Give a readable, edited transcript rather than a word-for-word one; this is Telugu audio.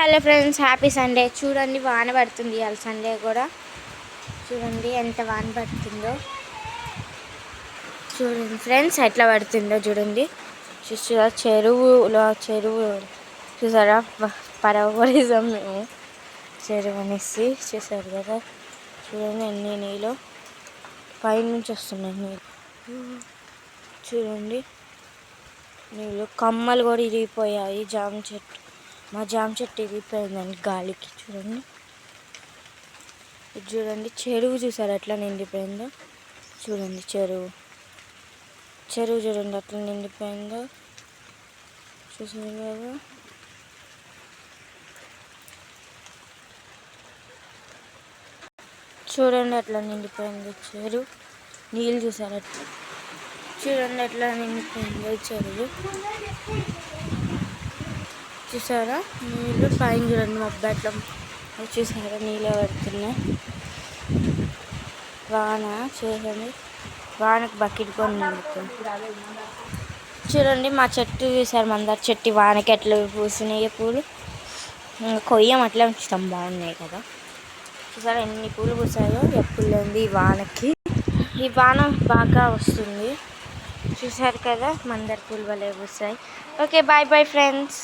Hello friends, happy Sunday. చూడండి వాన పడుతుంది ఇవాళ సండే కూడా. చూడండి ఎంత వాన పడుతుందో. చూడండి ఫ్రెండ్స్ ఎట్లా పడుతుందో చూడండి. చూసారా చెరువు చూసారా, పరవరిజం మేము చెరువు అనేసి. చూసారు కదా, చూడండి ఎన్ని నీళ్ళు పైనుంచి వస్తున్నాయి. నీళ్ళు చూడండి, నీళ్ళు కమ్మలు కూడా ఇరిగిపోయాయి. మా జామ చెట్టు ఇరిగిపోయిందండి గాలికి. చూడండి, ఇది చూడండి చెరువు చూసారు ఎట్లా నిండిపోయిందో. చూడండి చెరువు చూడండి ఎట్లా నిండిపోయిందో. చూసారు కదా, చూడండి ఎట్లా నిండిపోయిందో చెరువు. నీళ్ళు చూసారు ఎట్లా, చూడండి ఎట్లా నిండిపోయిందో చెరువు. చూసారా నీళ్ళు పైన చూడండి, మబ్బెట్లా చూసారా నీళ్ళు పడుతున్నాయి. వాన చూడండి, వానకు బకెట్ కొని నిండుతుంది. చూడండి మా చెట్టు చూసారు, మందార చెట్టు వానకి ఎట్లా పూసినాయి పూలు. కొయ్యం అట్లా ఉంచుతాం, బాగున్నాయి కదా. చూసారా ఎన్ని పూలు పూసాయో. ఎప్పుడు లేనిది ఈ వానకి. ఈ వాన బాగా వస్తుంది. చూసారు కదా, మందార పూలు భలే పూసాయి. Okay, bye bye friends.